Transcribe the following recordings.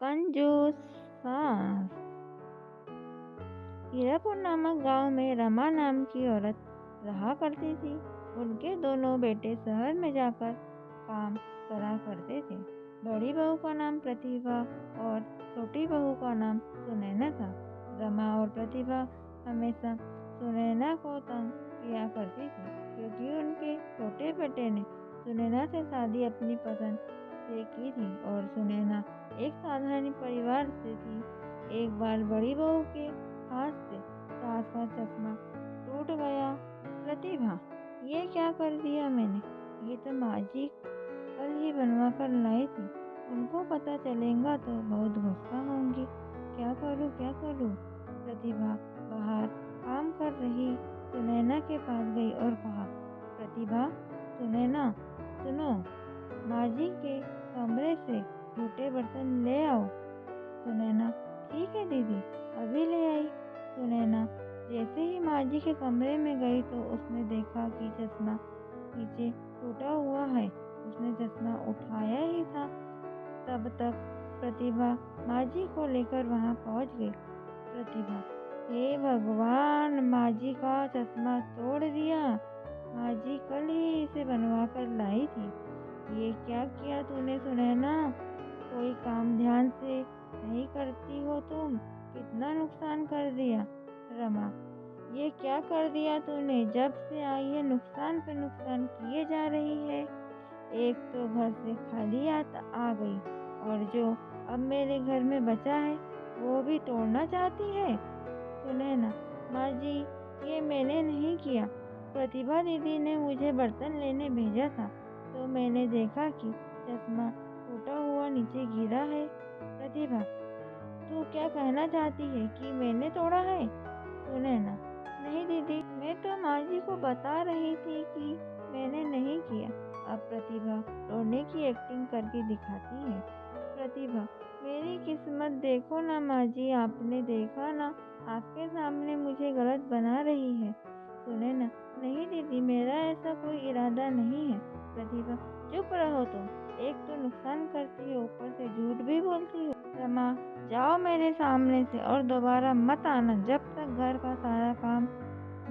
कंजूस सास। हीरापुर नामक गांव में रमा नाम की औरत रहा करती थी। उनके दोनों बेटे शहर में जाकर काम करा करते थे। बड़ी बहू का नाम प्रतिभा और छोटी बहू का नाम सुनैना था। रमा और प्रतिभा हमेशा सुनैना को तंग किया करती थी, क्योंकि उनके छोटे बेटे ने सुनैना से शादी अपनी पसंद से की थी और सुनैना एक साधारण परिवार से थी। एक बार बड़ी बहू के हाथ से सास का चश्मा टूट गया। प्रतिभा, ये क्या कर दिया मैंने? ये तो माँ जी कल ही बनवा कर लाई थी। उनको पता चलेगा तो बहुत गुस्सा होंगी। क्या करूँ क्या करूँ? प्रतिभा बाहर काम कर रही सुनैना के पास गई और कहा, प्रतिभा, सुनैना सुनो, माँ जी के कमरे से जूठे बर्तन ले आओ। सुनैना, ठीक है दीदी, अभी ले आई। सुनैना जैसे ही माँ जी के कमरे में गई तो उसने देखा कि चश्मा नीचे टूटा हुआ है। उसने चश्मा उठाया ही था, तब तक प्रतिभा माँ जी को लेकर वहाँ पहुँच गई। प्रतिभा, हे भगवान, माँ जी का चश्मा तोड़ दिया। माँ जी कल ही इसे बनवा कर लाई थी। ये क्या किया तूने सुनैना? कोई काम ध्यान से नहीं करती हो तुम? कितना नुकसान कर दिया। रमा, ये क्या कर दिया तूने? जब से आई है नुकसान पे नुकसान किए जा रही है। एक तो घर से खाली आ गई और जो अब मेरे घर में बचा है वो भी तोड़ना चाहती है। सुनैना, माँ जी, ये मैंने नहीं किया। प्रतिभा दीदी ने मुझे बर्तन लेने भेजा था तो मैंने देखा कि चश्मा टूटा हुआ नीचे गिरा है। प्रतिभा, तू क्या कहना चाहती है कि मैंने तोड़ा है? सुनैना, नहीं दीदी, मैं तो माँ जी को बता रही थी कि मैंने नहीं किया। अब प्रतिभा रोने की एक्टिंग करके दिखाती है। प्रतिभा, मेरी किस्मत देखो ना माँ जी, आपने देखा ना, आपके सामने मुझे गलत बना रही है। सुनैना, नहीं दीदी, मेरा ऐसा कोई इरादा नहीं है। प्रतिभा, चुप रहो तुम, एक तो नुकसान करती हो, ऊपर से झूठ भी बोलती हो। रमा, जाओ मेरे सामने से और दोबारा मत आना जब तक घर का सारा काम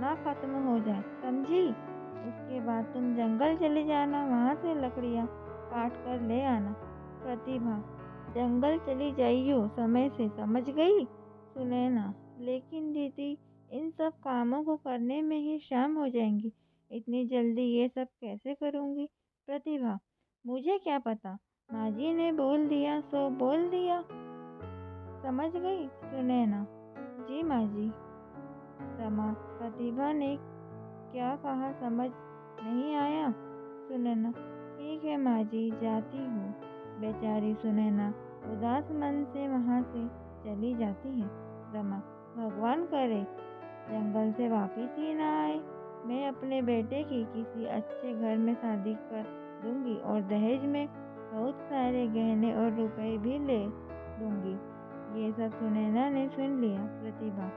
ना खत्म हो जाए, समझी? उसके बाद तुम जंगल चले जाना, वहाँ से लकड़ियाँ काट कर ले आना। प्रतिभा, जंगल चली जाइयो समय से, समझ गई? सुनैना, लेकिन दीदी, इन सब कामों को करने में ही शाम हो जाएंगी, इतनी जल्दी ये सब कैसे करूँगी? प्रतिभा, मुझे क्या पता, माँ जी ने बोल दिया सो बोल दिया, समझ गई? सुनैना, जी माँ जी। रमा, प्रतिभा ने क्या कहा समझ नहीं आया? सुनैना, ठीक है माँ जी, जाती हूँ। बेचारी सुनैना उदास मन से वहाँ से चली जाती है। रमा, भगवान करे जंगल से वापिस ही ना आए। मैं अपने बेटे की किसी अच्छे घर में शादी कर दूंगी और दहेज में बहुत सारे गहने और रुपए भी ले दूंगी। ये सब सुनैना ने सुन लिया। प्रतिभा,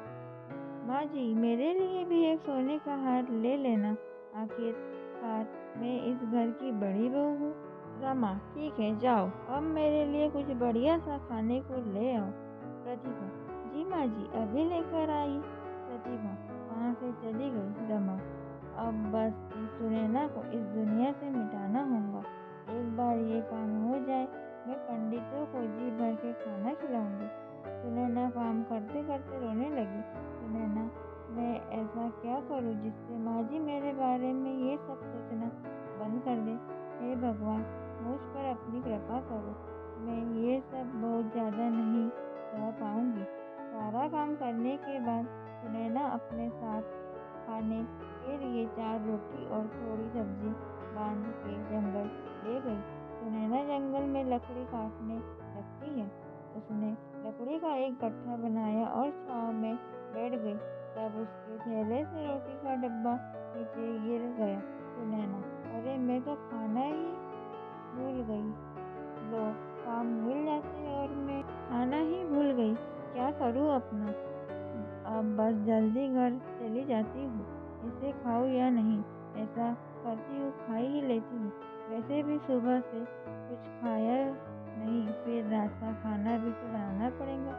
माँ जी, मेरे लिए भी एक सोने का हार ले लेना, आखिरकार मैं इस घर की बड़ी बहू हूँ। रमा, ठीक है, जाओ, अब मेरे लिए कुछ बढ़िया सा खाने को ले आओ। प्रतिभा, जी माँ जी, अभी लेकर आई। प्रतिभा वहाँ से चली गई। रमा, अब बस इस सुनैना को इस दुनिया से मिटाना होगा। एक बार ये काम हो जाए, मैं पंडितों को जी भर के खाना खिलाऊंगी। सुनैना काम करते करते रोने लगी। सुनैना, मैं ऐसा क्या करूं जिससे माँ जी मेरे बारे में ये सब सोचना बंद कर दे। हे भगवान, मुझ पर अपनी कृपा करो। मैं ये सब बहुत ज़्यादा नहीं सह पाऊंगी। सारा काम करने के बाद सुनैना अपने साथ खाने के लिए 4 रोटी और थोड़ी सब्जी बांध के जंगल ले गई। सुनैना जंगल में लकड़ी काटने लगती है। उसने लकड़ी का एक गट्ठा बनाया और छाँव में बैठ गई। तब उसके थैले से रोटी का डब्बा नीचे गिर गया। सुनैना, अरे मैं तो खाना ही भूल गई। लो, काम मिल जाते और मैं खाना ही भूल गई। क्या करूँ अपना? अब बस जल्दी घर चली जाती हूँ। इसे खाऊं या नहीं, ऐसा करती हूँ खा ही लेती हूँ। वैसे भी सुबह से कुछ खाया नहीं, फिर रात का खाना भी तो बनाना पड़ेगा।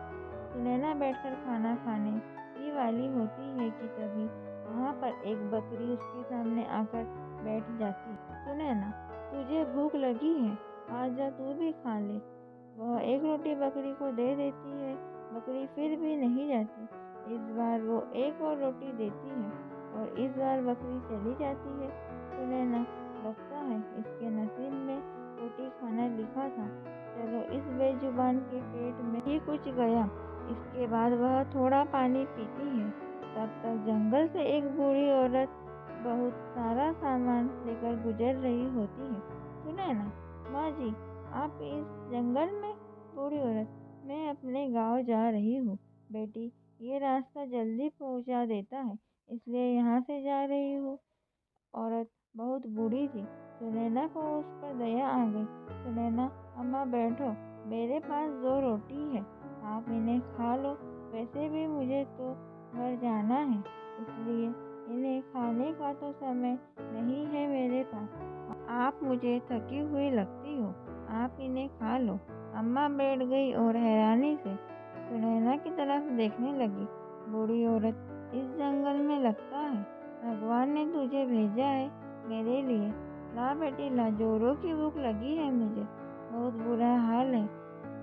सुनैना बैठकर खाना खाने ही वाली होती है कि तभी वहाँ पर एक बकरी उसके सामने आकर बैठ जाती। सुनैना, तुझे भूख लगी है, आजा तू भी खा ले। वह एक रोटी बकरी को दे देती है। बकरी फिर भी नहीं जाती। इस बार वो एक और रोटी देती है और इस बार बकरी चली जाती है। सुनैना, लगता है इसके नसीब में रोटी खाना लिखा था। चलो, इस बेजुबान के पेट में ही कुछ गया। इसके बाद वह थोड़ा पानी पीती है। तब तक जंगल से एक बूढ़ी औरत बहुत सारा सामान लेकर गुजर रही होती है। सुनैना, माँ जी, आप इस जंगल में? बूढ़ी औरत, मैं अपने गांव जा रही हूँ बेटी, ये रास्ता जल्दी पहुँचा देता है, इसलिए यहाँ से जा रही हूँ। औरत बहुत बूढ़ी थी। सुनैना को उस पर दया आ गई। सुनैना, अम्मा बैठो, मेरे पास 2 रोटी है, आप इन्हें खा लो। वैसे भी मुझे तो घर जाना है, इसलिए इन्हें खाने का तो समय नहीं है मेरे पास। आप मुझे थकी हुई लगती हो, आप इन्हें खा लो। अम्मा बैठ गई और हैरानी से सुनैना की तरफ देखने लगी। बूढ़ी औरत, इस जंगल में लगता है भगवान ने तुझे भेजा है मेरे लिए। ला बेटी ला, जोरों की भूख लगी है मुझे, बहुत बुरा हाल है।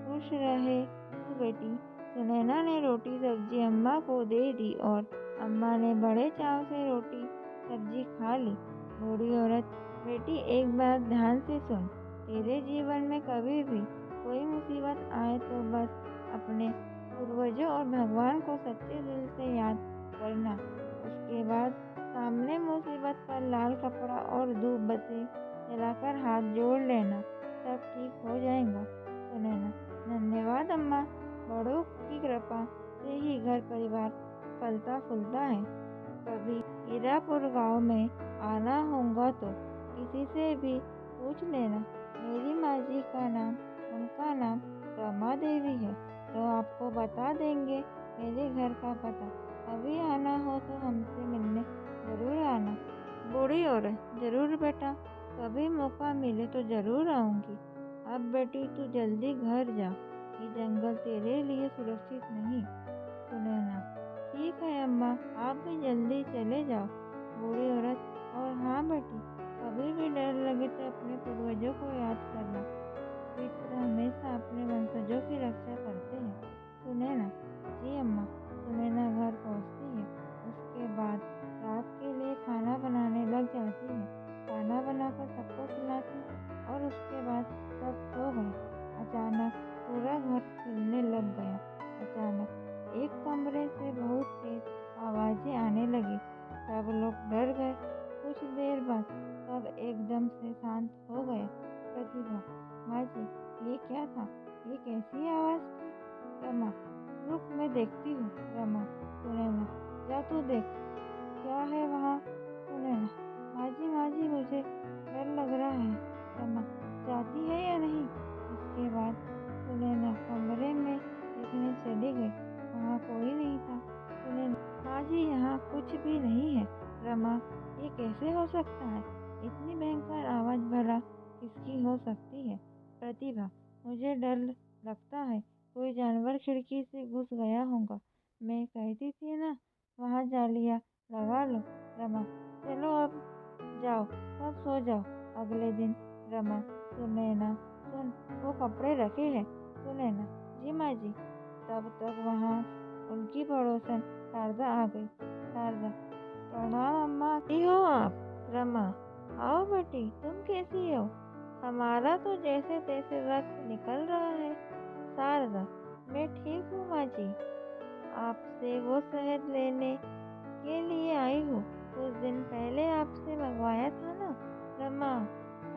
खुश रहे तू बेटी। सुनैना ने रोटी सब्जी अम्मा को दे दी और अम्मा ने बड़े चाव से रोटी सब्जी खा ली। बूढ़ी औरत, बेटी एक बात ध्यान से सुन, तेरे जीवन में कभी भी कोई मुसीबत आए तो बस अपने पूर्वजों और भगवान को सच्चे दिल से याद करना। उसके बाद सामने मुसीबत पर लाल कपड़ा और धूप बत्ती जलाकर हाथ जोड़ लेना, सब ठीक हो जाएगा। सुनैना, धन्यवाद अम्मा, बड़ों की कृपा से ही घर परिवार फलता फूलता है। कभी हीरापुर गांव में आना होगा तो किसी से भी पूछ लेना। मेरी माँ जी का नाम, उनका नाम रमा देवी है, तो आपको बता देंगे मेरे घर का पता। कभी आना हो तो हमसे मिलने जरूर आना। बूढ़ी औरत, जरूर बेटा, कभी मौका मिले तो जरूर आऊंगी। अब बेटी तू जल्दी घर जा, ये जंगल तेरे लिए सुरक्षित नहीं। सुनैना, ठीक है अम्मा, आप भी जल्दी चले जाओ। बूढ़ी औरत, और हाँ बेटी, कभी भी डर लगे तो अपने पूर्वजों को याद करना, पितृ हमेशा अपने वंशजों की रक्षा करते हैं। सुनैना, जी अम्मा। सुनैना घर पहुंचती है। उसके बाद रात के लिए खाना बनाने लग जाती है। खाना बनाकर सबको खिलाती और उसके बाद सब सो गए। अचानक पूरा घर हिलने लग गया। अचानक एक कमरे से बहुत तेज आवाजें आने लगी। सब लोग डर गए। कुछ देर बाद सब एकदम से शांत हो गए। प्रतिभा, माँ जी, ये क्या था? ये कैसी आवाज थी? रमा, रुक मैं देखती हूँ। रमा, सुनैना, जा तू देख, क्या है वहाँ? सुनैना, माँ जी मुझे डर लग रहा है। रमा, जाती है या नहीं? इसके बाद सुनैना कमरे में देखने चली गई। वहाँ कोई नहीं था। सुनैना, माँ जी यहाँ कुछ भी नहीं है। रमा, ये कैसे हो सकता है? इतनी भयंकर आवाज भला किसकी हो सकती है? प्रतिभा, मुझे डर लगता है कोई जानवर खिड़की से घुस गया होगा। मैं कहती थी ना, वहाँ जालियाँ लगा लो। रमा, चलो अब जाओ, सब सो जाओ। अगले दिन रमा, सुनैना, सुन, वो कपड़े रखे हैं। सुनैना, जी माँ जी। तब तक वहाँ उनकी पड़ोसन शारदा आ गई। शारदा, प्रणाम अम्मा, कैसी हो आप? रमा, आओ बेटी, तुम कैसी हो? हमारा तो जैसे तैसे वक्त निकल रहा है। शारदा, मैं ठीक हूँ माँ जी, आपसे वो शहद लेने के लिए आई हूँ, कुछ दिन पहले आपसे मंगवाया था ना। रमा,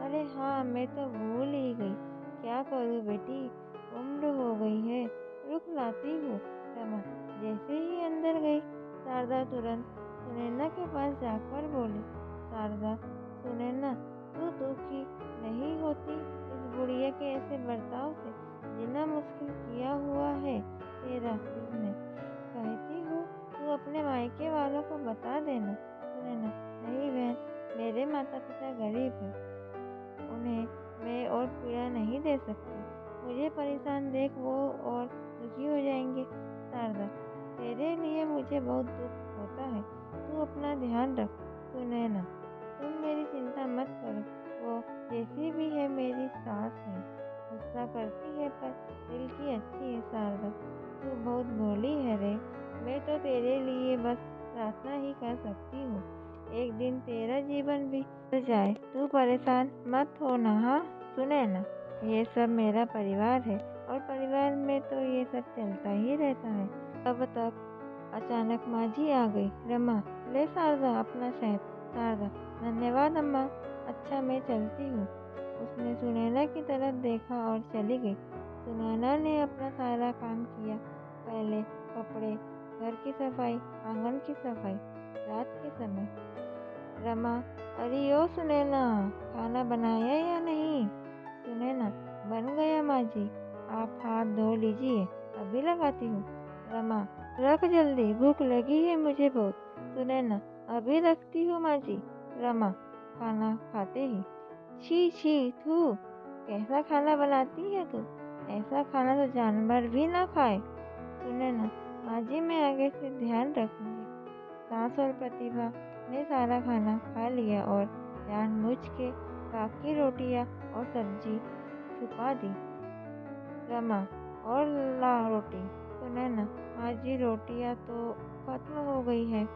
अरे हाँ, मैं तो भूल ही गई, क्या करूँ बेटी, उम्र हो गई है, रुक लाती हूँ। रमा जैसे ही अंदर गई, शारदा तुरंत सुनैना के पास जाकर बोली, शारदा, सुनैना, तू दुखी नहीं होती इस बुढ़िया के ऐसे बर्ताव से? जीना मुश्किल किया हुआ है तेरा इसने। कहती हूँ तू अपने मायके वालों को बता देना। सुनैना, नहीं बहन, मेरे माता पिता गरीब हैं, उन्हें मैं और पीड़ा नहीं दे सकती। मुझे परेशान देख वो और दुखी हो जाएंगे। शारदा, तेरे लिए मुझे बहुत दुख होता है। तू अपना ध्यान रख। सुनैना, तुम मेरी चिंता मत करो। वो जैसी भी है मेरी सास है। गुस्सा करती है पर दिल की अच्छी है। शारदा, तू बहुत भोली है रे। मैं तो तेरे लिए बस प्रार्थना ही कर सकती हूँ। एक दिन तेरा जीवन भी बदल जाए। तू परेशान मत हो ना। हाँ, सुनैना, ये सब मेरा परिवार है और परिवार में तो ये सब चलता ही रहता है। तब तक अचानक माँ जी आ गई। रमा, ले शारदा अपना शहद। शारदा, धन्यवाद अम्मा। अच्छा, मैं चलती हूँ। उसने सुनैना की तरफ देखा और चली गई। सुनैना ने अपना सारा काम किया। पहले कपड़े, घर की सफाई, आंगन की सफाई। रात के समय रमा, अरे ओ सुनैना, खाना बनाया या नहीं? सुनैना, बन गया माँ जी। आप हाथ धो लीजिए, अभी लगाती हूँ। रमा, रख जल्दी, भूख लगी है मुझे बहुत। सुनैना, अभी रखती हूँ माँ जी। रमा, खाना खाते ही, छी छी थू, कैसा खाना बनाती है तू? ऐसा खाना तो जानवर भी ना खाए। सुनैना, माँ जी मैं आगे से ध्यान रखूंगी। सास और प्रतिभा ने सारा खाना खा लिया और जानबूझ के बाकी रोटियां और सब्जी छुपा दी। रमा, और ला रोटी। सुनैना, माँ जी रोटियां तो खत्म हो गई है।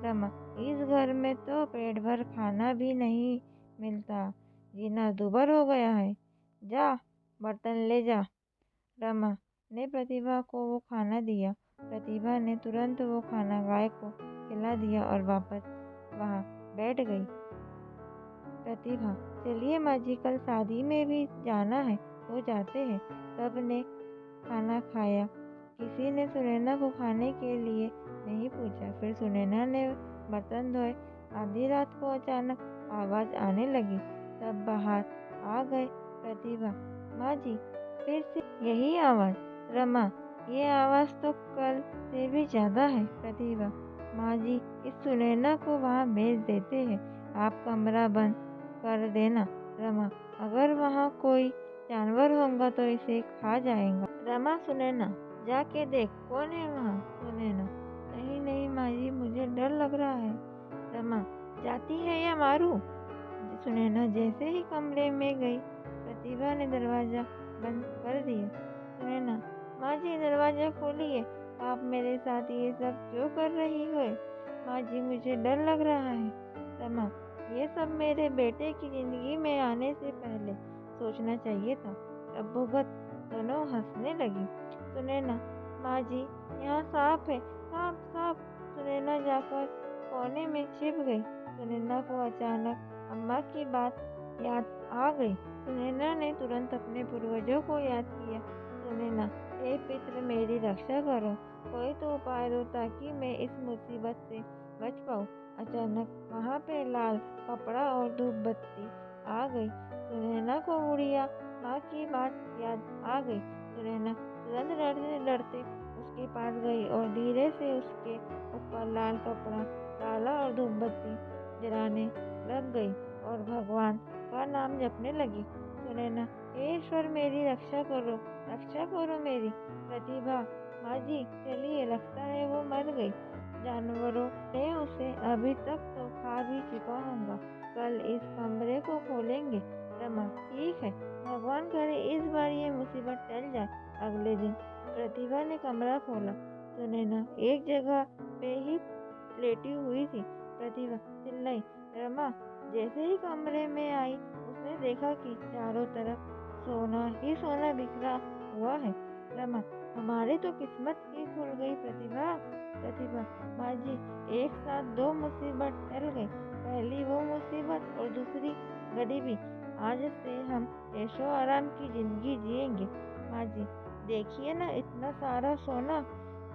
रमा, इस घर में तो पेट भर खाना भी नहीं मिलता। जीना दूभर हो गया है। जा, बर्तन ले जा। रमा ने प्रतिभा को वो खाना दिया। प्रतिभा ने तुरंत वो खाना गाय को खिला दिया और वापस वहाँ बैठ गई। प्रतिभा, चलिए माँ जी, कल शादी में भी जाना है तो जाते हैं। सब ने खाना खाया। किसी ने सुनैना को खाने के लिए नहीं पूछा। फिर सुनैना ने बर्तन धोए। आधी रात को अचानक आवाज आने लगी। सब बाहर आ गए। प्रतिभा, माँ जी, फिर से यही आवाज? रमा, ये आवाज तो कल से भी ज्यादा है। प्रतिभा, माँ जी, इस सुनैना को वहाँ भेज देते हैं। आप कमरा बंद कर देना। रमा, अगर वहाँ कोई जानवर होगा तो इसे खा जाएगा। रमा, सुनैना, जाके देख कौन है वहाँ। सुनैना, नहीं नहीं माँ जी, मुझे डर लग रहा है। रमा, जाती है या मारूं? सुनैना जैसे ही कमरे में गई, प्रतिभा ने दरवाजा बंद कर दिया। सुनैना, माँ जी दरवाजा खोलिए। आप मेरे साथ ये सब क्यों कर रही हो? माँ जी, मुझे डर लग रहा है। रमा, ये सब मेरे बेटे की जिंदगी में आने से पहले सोचना चाहिए था। तब भुगत दोनों हंसने लगी। सुनैना, माँ जी, यहाँ सांप है, सांप सांप। सुनैना जाकर कोने में छिप गई। सुनैना को अचानक अम्मा की बात याद आ गई। सुनैना ने तुरंत अपने पूर्वजों को याद किया। सुनैना, हे पितृ, मेरी रक्षा करो। कोई तो उपाय दो ताकि मैं इस मुसीबत से बच पाऊँ। अचानक वहाँ पे लाल कपड़ा और धूप बत्ती आ गई। सुनैना को बुढ़िया माँ की बात याद आ गई। सुनैना तुरंत डरते डरते उसके पास गई और धीरे से उसके ऊपर लाल कपड़ा डाला और धूप बत्ती जलाने लग गई और भगवान का नाम जपने लगी। सुनैना, हे ईश्वर, मेरी रक्षा करो मेरी। प्रतिभा, माँ जी चलिए, लगता है वो मर गई। जानवरों ने उसे अभी तक तो खा भी चुका होगा। कल इस कमरे को खोलेंगे। रमा, ठीक है, भगवान करे इस बार ये मुसीबत टल जाए। अगले दिन प्रतिभा ने कमरा खोला। सुनैना एक जगह पे ही लेटी हुई थी। प्रतिभा चिल्लाई। रमा जैसे ही कमरे में आई, उसने देखा कि चारों तरफ सोना ही सोना बिखरा हुआ है। रमा, हमारी तो किस्मत ही खुल गई। प्रतिभा, माँ जी, एक साथ दो मुसीबत टल गई। पहली वो मुसीबत और दूसरी गरीबी। आज से हम ऐशो आराम की जिंदगी जिएंगे। माँ जी, देखिए ना, इतना सारा सोना,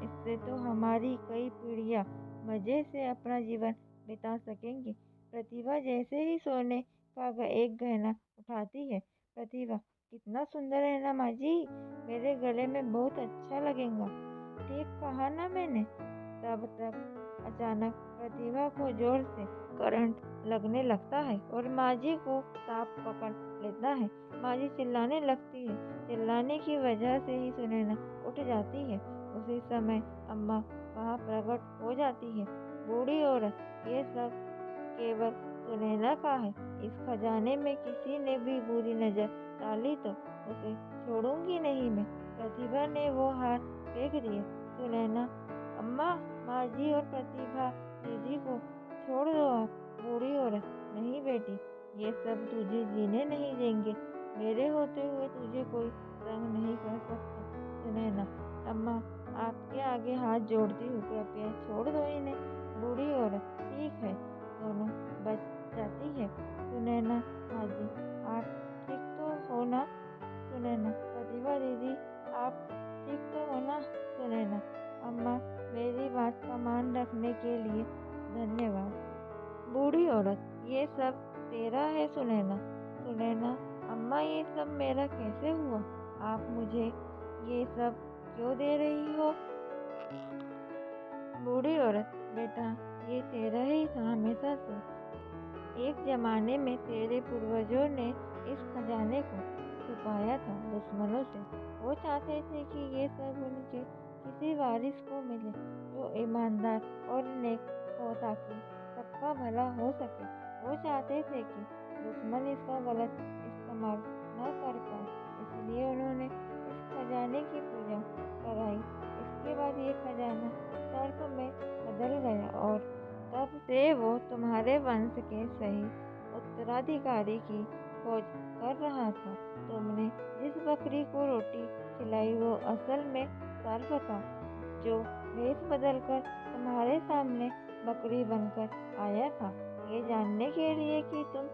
इससे तो हमारी कई पीढ़ियां मजे से अपना जीवन बिता सकेंगी। प्रतिभा जैसे ही सोने का एक गहना उठाती है। प्रतिभा, कितना सुंदर है ना माँ जी, मेरे गले में बहुत अच्छा लगेगा। ठीक कहा ना मैंने? तब तक अचानक प्रतिभा को जोर से करंट लगने लगता है और माजी को सांप पकड़ लेता है। माजी चिल्लाने लगती है। चिल्लाने की वजह से ही सुनैना उठ जाती है। उसी समय अम्मा वहाँ प्रकट हो जाती है। बूढ़ी औरत, ये सब केवल सुनैना का है। इस खजाने में किसी ने भी बुरी नजर डाली तो उसे छोड़ूंगी नहीं मैं। प्रतिभा ने वो हार फेंक दिया। सुनैना, अम्मा, माजी और प्रतिभा दीदी को छोड़ दो आप। बूढ़ी औरत, नहीं बेटी, ये सब तुझे जीने नहीं देंगे। मेरे होते हुए तुझे कोई तंग नहीं कर सकता। सुनैना, अम्मा, आपके आगे हाथ जोड़ती हूँ, कृपया छोड़ दो इन्हें। बूढ़ी औरत, ठीक है। दोनों बच जाती है। सुनैना, माजी, आप ठीक तो हो ना? सुनैना, प्रतिभा दीदी, आप ठीक तो हो ना? सुनैना, अम्मा, मेरी बात का मान रखने के लिए धन्यवाद। बूढ़ी औरत, ये सब तेरा है सुनैना। सुनैना, अम्मा, ये सब मेरा कैसे हुआ? आप मुझे ये सब क्यों दे रही हो? बूढ़ी औरत, बेटा, ये तेरा ही था हमेशा से। एक जमाने में तेरे पूर्वजों ने इस खजाने को छुपाया था दुश्मनों से। वो चाहते थे कि ये सब उनके किसी वारिस को मिले जो ईमानदार और नेक हो, ताकि सबका भला हो सके। वो चाहते थे कि दुश्मन इसका गलत इस्तेमाल न कर पाए, इसलिए उन्होंने इस खजाने की पूजा कराई। इसके बाद ये खजाना सर्प में बदल गया और तब से वो तुम्हारे वंश के सही उत्तराधिकारी की खोज कर रहा था। तुमने जिस बकरी को रोटी खिलाई वो असल में सर्प था, जो भेष बदलकर तुम्हारे सामने बकरी बनकर आया था, ये जानने के लिए कि तुम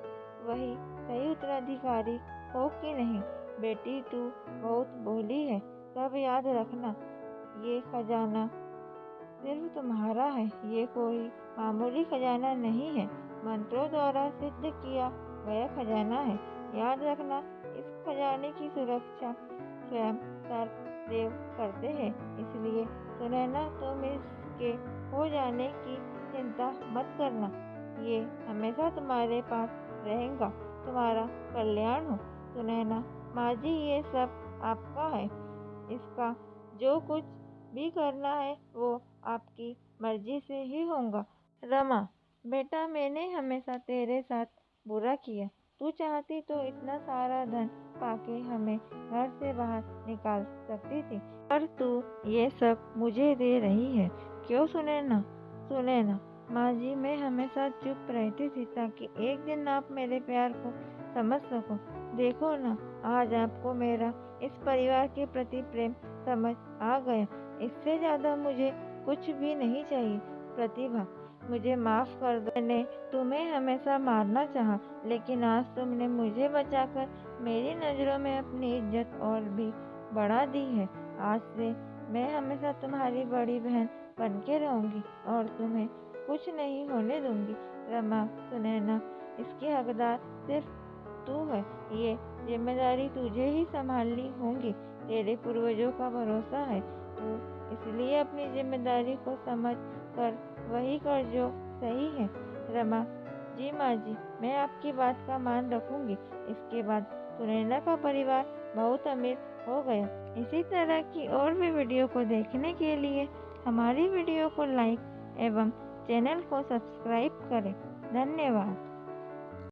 वही सही उत्तराधिकारी हो कि नहीं। बेटी, तू बहुत भोली है। सब याद रखना, ये खजाना सिर्फ तुम्हारा है। ये कोई मामूली खजाना नहीं है, मंत्रों द्वारा सिद्ध किया गया खजाना है। याद रखना, इस खजाने की सुरक्षा स्वयं सर्प देव करते हैं। इसलिए सुनैना, तुम इसके हो जाने की चिंता मत करना। ये हमेशा तुम्हारे पास रहेगा। तुम्हारा कल्याण हो। सुनैना, माजी, ये सब आपका है। इसका जो कुछ भी करना है वो आपकी मर्जी से ही होगा। रमा, बेटा, मैंने हमेशा तेरे साथ बुरा किया। तू चाहती तो इतना सारा धन पाके हमें घर से बाहर निकाल सकती थी, पर तू ये सब मुझे दे रही है। क्यों सुनैना? सुनैना, माँ जी, मैं हमेशा चुप रहती थी ताकि एक दिन आप मेरे प्यार को समझ सको। देखो ना, आज आपको मेरा इस परिवार के प्रति प्रेम समझ आ गया। इससे ज्यादा मुझे कुछ भी नहीं चाहिए। प्रतिभा, मुझे माफ कर दो। मैंने तुम्हें हमेशा मारना चाहा, लेकिन आज तुमने मुझे बचाकर मेरी नजरों में अपनी इज्जत और भी बढ़ा दी है। आज से मैं हमेशा तुम्हारी बड़ी बहन बन के रहूंगी और तुम्हें कुछ नहीं होने दूंगी। रमा, सुनैना, इसकी हकदार सिर्फ तू है। ये जिम्मेदारी तुझे ही संभालनी होगी। तेरे पूर्वजों का भरोसा है तू, इसलिए अपनी जिम्मेदारी को समझ कर वही कर जो सही है। रमा जी, माँ जी, मैं आपकी बात का मान रखूंगी। इसके बाद सुनैना का परिवार बहुत अमीर हो गया। इसी तरह की और भी वीडियो को देखने के लिए हमारी वीडियो को लाइक एवं चैनल को सब्सक्राइब करें। धन्यवाद।